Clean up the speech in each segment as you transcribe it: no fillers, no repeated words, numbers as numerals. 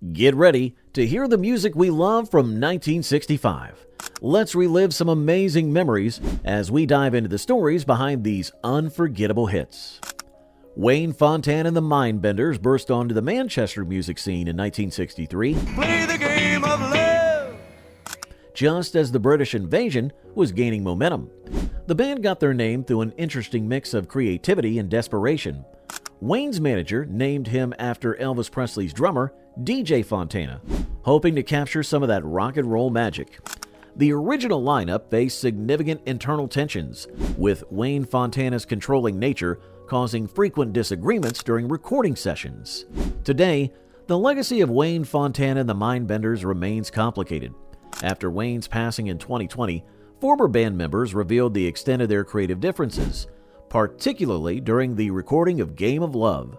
Get ready to hear the music we love from 1965. Let's relive some amazing memories as we dive into the stories behind these unforgettable hits. Wayne Fontana and the Mindbenders burst onto the Manchester music scene in 1963. Play the game of love. Just as the British invasion was gaining momentum. The band got their name through an interesting mix of creativity and desperation. Wayne's manager named him after Elvis Presley's drummer, DJ Fontana, hoping to capture some of that rock and roll magic. The original lineup faced significant internal tensions, with Wayne Fontana's controlling nature causing frequent disagreements during recording sessions. Today, the legacy of Wayne Fontana and the Mindbenders remains complicated. After Wayne's passing in 2020, former band members revealed the extent of their creative differences, particularly during the recording of Game of Love.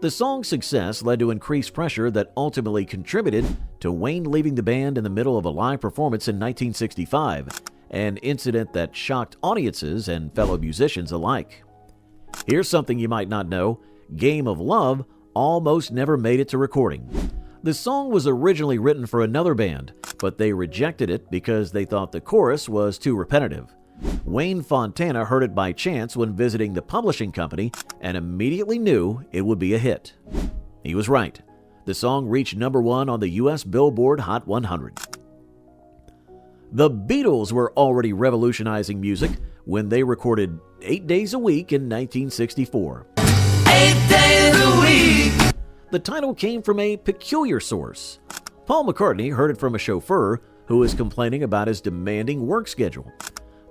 The song's success led to increased pressure that ultimately contributed to Wayne leaving the band in the middle of a live performance in 1965, an incident that shocked audiences and fellow musicians alike. Here's something you might not know: Game of Love almost never made it to recording. The song was originally written for another band, but they rejected it because they thought the chorus was too repetitive. Wayne Fontana heard it by chance when visiting the publishing company and immediately knew it would be a hit. He was right. The song reached #1 on the U.S. Billboard Hot 100. The Beatles were already revolutionizing music when they recorded 8 Days a Week in 1964. 8 days a week. The title came from a peculiar source. Paul McCartney heard it from a chauffeur who was complaining about his demanding work schedule.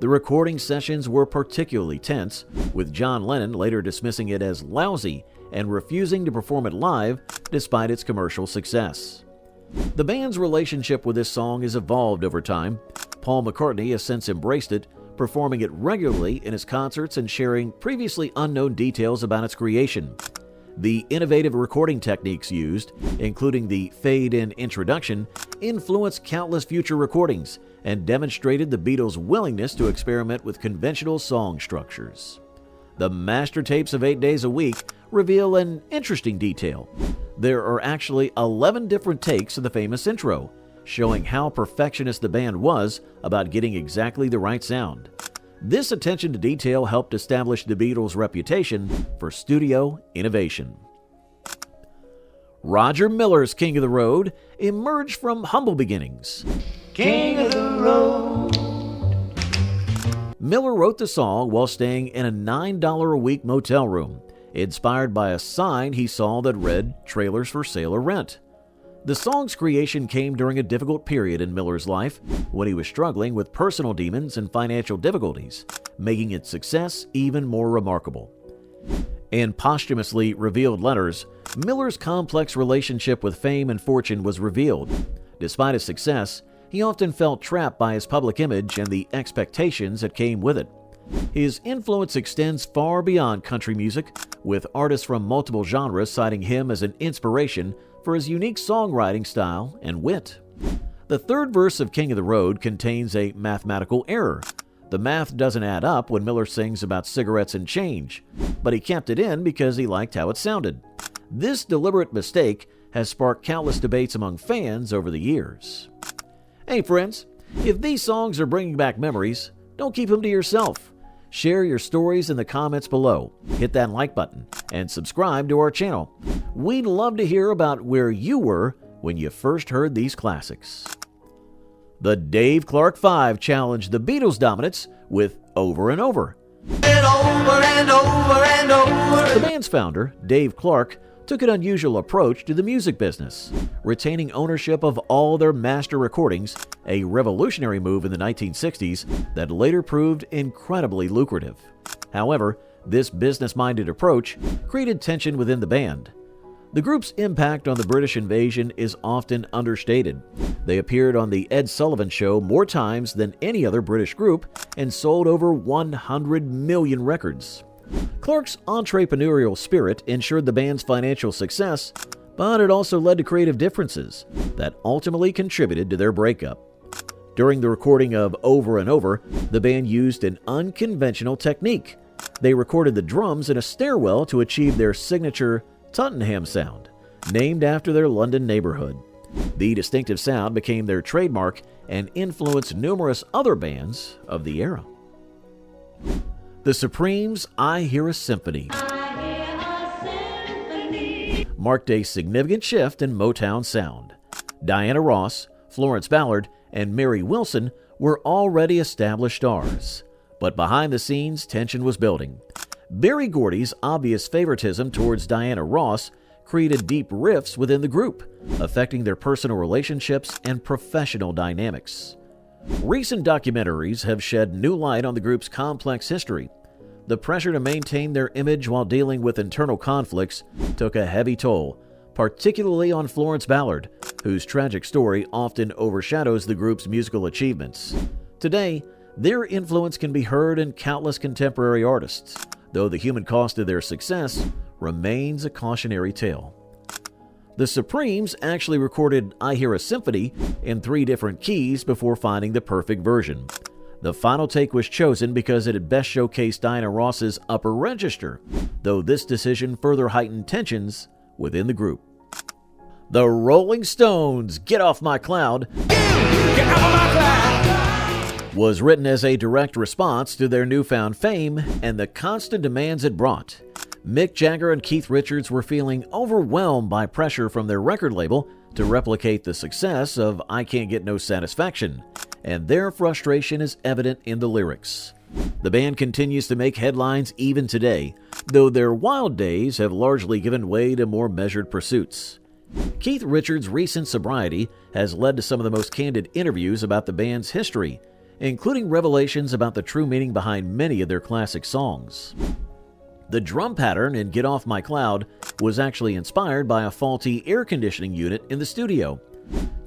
The recording sessions were particularly tense, with John Lennon later dismissing it as lousy and refusing to perform it live despite its commercial success. The band's relationship with this song has evolved over time. Paul McCartney has since embraced it, performing it regularly in his concerts and sharing previously unknown details about its creation. The innovative recording techniques used, including the fade-in introduction, influenced countless future recordings and demonstrated the Beatles' willingness to experiment with conventional song structures. The master tapes of 8 Days a Week reveal an interesting detail. There are actually 11 different takes of the famous intro, showing how perfectionist the band was about getting exactly the right sound. This attention to detail helped establish the Beatles' reputation for studio innovation. Roger Miller's King of the Road emerged from humble beginnings. King of the road. Miller wrote the song while staying in a $9 a week motel room, inspired by a sign he saw that read "Trailers for Sale or Rent." The song's creation came during a difficult period in Miller's life when he was struggling with personal demons and financial difficulties, making its success even more remarkable. In posthumously revealed letters, Miller's complex relationship with fame and fortune was revealed. Despite his success, he often felt trapped by his public image and the expectations that came with it. His influence extends far beyond country music, with artists from multiple genres citing him as an inspiration for his unique songwriting style and wit. The third verse of King of the Road contains a mathematical error. The math doesn't add up when Miller sings about cigarettes and change, but he kept it in because he liked how it sounded. This deliberate mistake has sparked countless debates among fans over the years. Hey friends, if these songs are bringing back memories, don't keep them to yourself. Share your stories in the comments below, hit that like button, and subscribe to our channel. We'd love to hear about where you were when you first heard these classics. The Dave Clark 5 challenged the Beatles' dominance with Over and Over. And over and over and over. The band's founder, Dave Clark, took an unusual approach to the music business, retaining ownership of all their master recordings, a revolutionary move in the 1960s that later proved incredibly lucrative. However, this business-minded approach created tension within the band. The group's impact on the British invasion is often understated. They appeared on The Ed Sullivan Show more times than any other British group and sold over 100 million records. Clark's entrepreneurial spirit ensured the band's financial success, but it also led to creative differences that ultimately contributed to their breakup. During the recording of Over and Over, the band used an unconventional technique. They recorded the drums in a stairwell to achieve their signature Tottenham sound. named after their London neighborhood. The distinctive sound became their trademark and influenced numerous other bands of the era. The Supremes' I Hear a Symphony marked a significant shift in Motown sound. Diana Ross, Florence Ballard, and Mary Wilson were already established stars, but behind the scenes, tension was building. Berry Gordy's obvious favoritism towards Diana Ross created deep rifts within the group, affecting their personal relationships and professional dynamics. Recent documentaries have shed new light on the group's complex history. The pressure to maintain their image while dealing with internal conflicts took a heavy toll, particularly on Florence Ballard, whose tragic story often overshadows the group's musical achievements. Today, their influence can be heard in countless contemporary artists, though the human cost of their success remains a cautionary tale. The Supremes actually recorded I Hear a Symphony in 3 different keys before finding the perfect version. The final take was chosen because it had best showcased Diana Ross's upper register, though this decision further heightened tensions within the group. The Rolling Stones' Get Off My Cloud was written as a direct response to their newfound fame and the constant demands it brought. Mick Jagger and Keith Richards were feeling overwhelmed by pressure from their record label to replicate the success of I Can't Get No Satisfaction, and their frustration is evident in the lyrics. The band continues to make headlines even today, though their wild days have largely given way to more measured pursuits. Keith Richards' recent sobriety has led to some of the most candid interviews about the band's history, including revelations about the true meaning behind many of their classic songs. The drum pattern in Get Off My Cloud was actually inspired by a faulty air conditioning unit in the studio.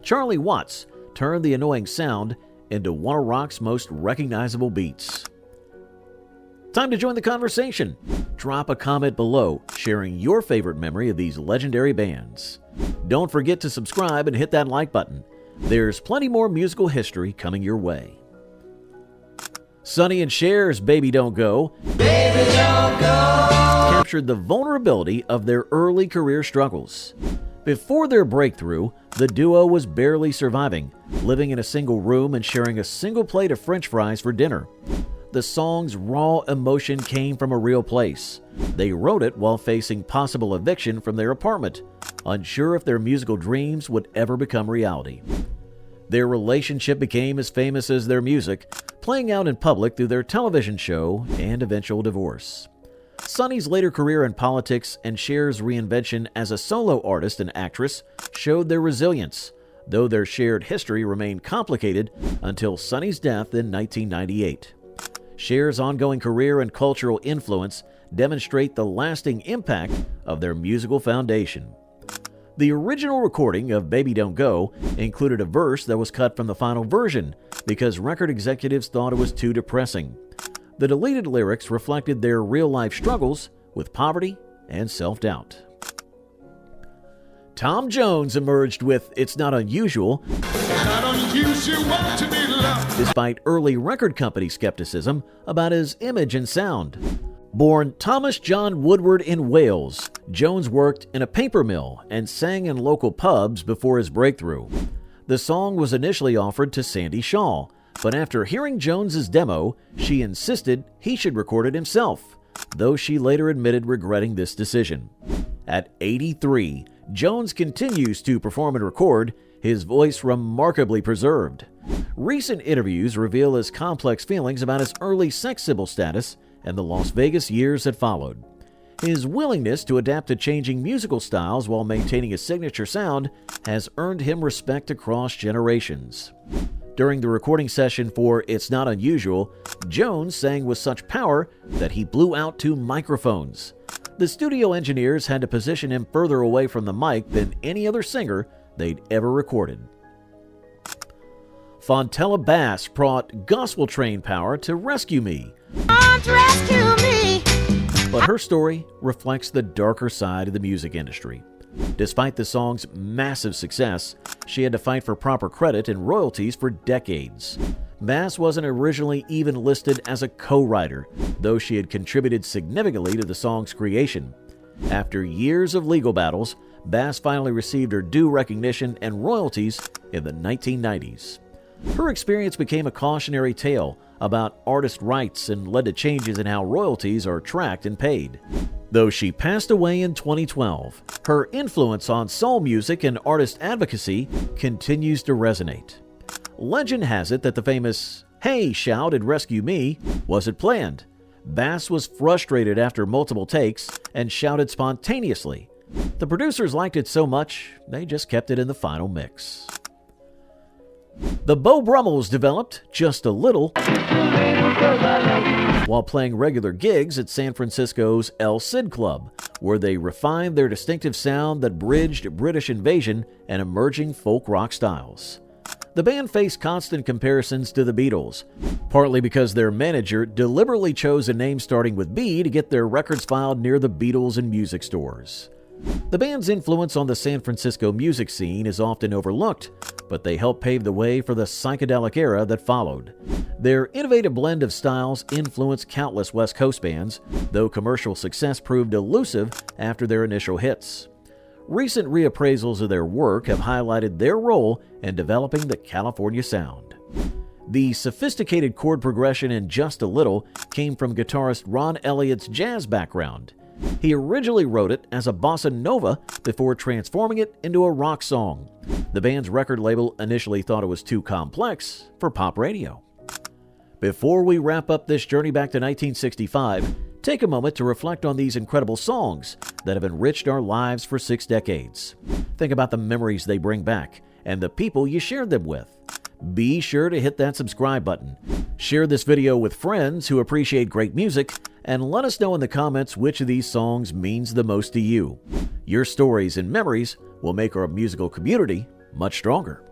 Charlie Watts turned the annoying sound into one of rock's most recognizable beats. Time to join the conversation. Drop a comment below sharing your favorite memory of these legendary bands. Don't forget to subscribe and hit that like button. There's plenty more musical history coming your way. Sonny and Cher's Baby Don't Go, captured the vulnerability of their early career struggles. Before their breakthrough, the duo was barely surviving, living in a single room and sharing a single plate of French fries for dinner. The song's raw emotion came from a real place. They wrote it while facing possible eviction from their apartment, unsure if their musical dreams would ever become reality. Their relationship became as famous as their music, playing out in public through their television show and eventual divorce. Sonny's later career in politics and Cher's reinvention as a solo artist and actress showed their resilience, though their shared history remained complicated until Sonny's death in 1998. Cher's ongoing career and cultural influence demonstrate the lasting impact of their musical foundation. The original recording of Baby Don't Go included a verse that was cut from the final version because record executives thought it was too depressing. The deleted lyrics reflected their real-life struggles with poverty and self-doubt. Tom Jones emerged with It's Not Unusual, despite early record company skepticism about his image and sound. Born Thomas John Woodward in Wales, Jones worked in a paper mill and sang in local pubs before his breakthrough. The song was initially offered to Sandy Shaw, but after hearing Jones's demo, she insisted he should record it himself, though she later admitted regretting this decision. At 83, Jones continues to perform and record, his voice remarkably preserved. Recent interviews reveal his complex feelings about his early sex symbol status and the Las Vegas years that followed. His willingness to adapt to changing musical styles while maintaining a signature sound has earned him respect across generations. During the recording session for It's Not Unusual, Jones sang with such power that he blew out 2 microphones. The studio engineers had to position him further away from the mic than any other singer they'd ever recorded. Fontella Bass brought gospel train power to Rescue Me. But her story reflects the darker side of the music industry. Despite the song's massive success, she had to fight for proper credit and royalties for decades. Bass wasn't originally even listed as a co-writer, though she had contributed significantly to the song's creation. After years of legal battles, Bass finally received her due recognition and royalties in the 1990s. Her experience became a cautionary tale about artist rights and led to changes in how royalties are tracked and paid. Though she passed away in 2012, her influence on soul music and artist advocacy continues to resonate. Legend has it that the famous "Hey, shout and rescue me" wasn't planned. Bass was frustrated after multiple takes and shouted spontaneously. The producers liked it so much, they just kept it in the final mix. The Beau Brummels developed just a little while playing regular gigs at San Francisco's El Cid Club, where they refined their distinctive sound that bridged British invasion and emerging folk rock styles. The band faced constant comparisons to the Beatles, partly because their manager deliberately chose a name starting with B to get their records filed near the Beatles in music stores. The band's influence on the San Francisco music scene is often overlooked, but they helped pave the way for the psychedelic era that followed. Their innovative blend of styles influenced countless West Coast bands, though commercial success proved elusive after their initial hits. Recent reappraisals of their work have highlighted their role in developing the California sound. The sophisticated chord progression in Just a Little came from guitarist Ron Elliott's jazz background. He originally wrote it as a bossa nova before transforming it into a rock song. The band's record label initially thought it was too complex for pop radio. Before we wrap up this journey back to 1965, take a moment to reflect on these incredible songs that have enriched our lives for 6 decades. Think about the memories they bring back and the people you shared them with. Be sure to hit that subscribe button. Share this video with friends who appreciate great music, and let us know in the comments which of these songs means the most to you. Your stories and memories will make our musical community much stronger.